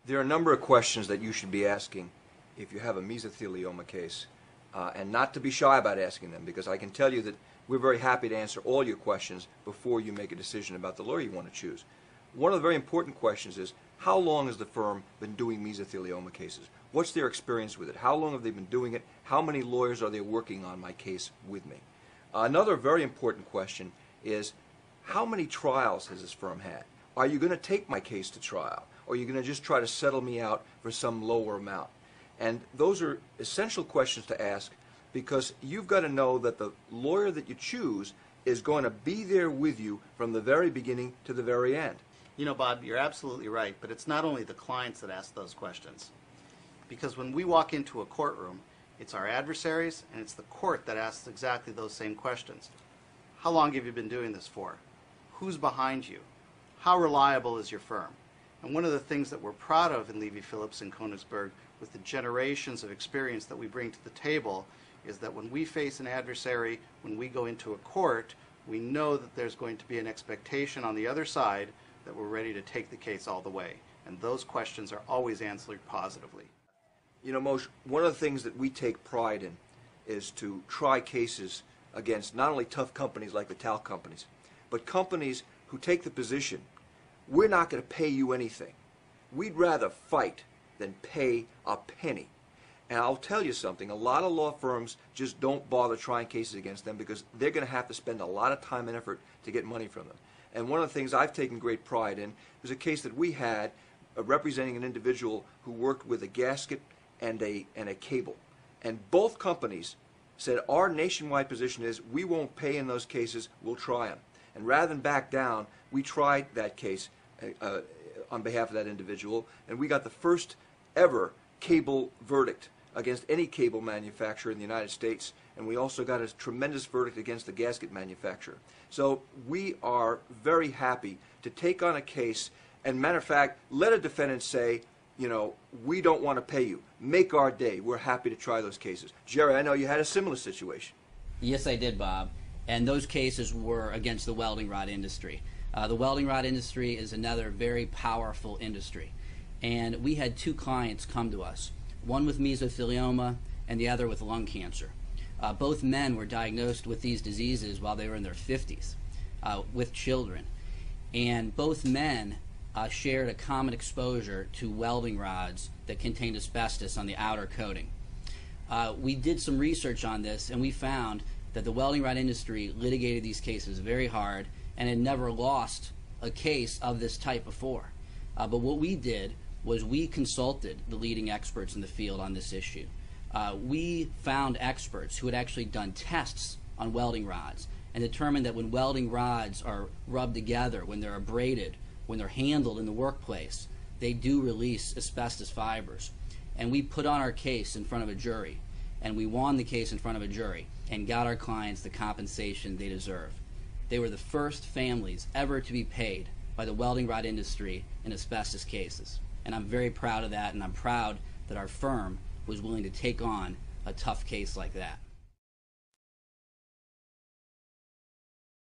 There are a number of questions that you should be asking if you have a mesothelioma case, and not to be shy about asking them, because I can tell you that we're very happy to answer all your questions before you make a decision about the lawyer you want to choose. One of the very important questions is, how long has the firm been doing mesothelioma cases? What's their experience with it? How long have they been doing it? How many lawyers are they working on my case with me? Another very important question is, how many trials has this firm had? Are you going to take my case to trial? Or are you going to just try to settle me out for some lower amount? And those are essential questions to ask, because you've got to know that the lawyer that you choose is going to be there with you from the very beginning to the very end. You know, Bob, you're absolutely right, but it's not only the clients that ask those questions. Because when we walk into a courtroom, it's our adversaries and it's the court that asks exactly those same questions. How long have you been doing this for? Who's behind you? How reliable is your firm? And one of the things that we're proud of in Levy Phillips and Konigsberg, with the generations of experience that we bring to the table, is that when we face an adversary, when we go into a court, we know that there's going to be an expectation on the other side that we're ready to take the case all the way. And those questions are always answered positively. You know, Moshe, one of the things that we take pride in is to try cases against not only tough companies like the talc companies, but companies who take the position, we're not going to pay you anything. We'd rather fight than pay a penny. And I'll tell you something, a lot of law firms just don't bother trying cases against them because they're going to have to spend a lot of time and effort to get money from them. And one of the things I've taken great pride in was a case that we had representing an individual who worked with a gasket and a cable. And both companies said, our nationwide position is we won't pay in those cases, we'll try them. And rather than back down, we tried that case on behalf of that individual, and we got the first ever cable verdict against any cable manufacturer in the United States, and we also got a tremendous verdict against the gasket manufacturer. So we are very happy to take on a case, and matter of fact, let a defendant say, you know, we don't want to pay you. Make our day. We're happy to try those cases. Jerry, I know you had a similar situation. Yes, I did, Bob. And those cases were against the welding rod industry. The welding rod industry is another very powerful industry. And we had two clients come to us, one with mesothelioma and the other with lung cancer. Both men were diagnosed with these diseases while they were in their 50s with children. And both men shared a common exposure to welding rods that contained asbestos on the outer coating. We did some research on this, and we found that the welding rod industry litigated these cases very hard and had never lost a case of this type before. But what we did was we consulted the leading experts in the field on this issue. We found experts who had actually done tests on welding rods and determined that when welding rods are rubbed together, when they're abraded, when they're handled in the workplace, they do release asbestos fibers. And we put on our case in front of a jury, and we won the case in front of a jury and got our clients the compensation they deserve. They were the first families ever to be paid by the welding rod industry in asbestos cases. And I'm very proud of that, and I'm proud that our firm was willing to take on a tough case like that.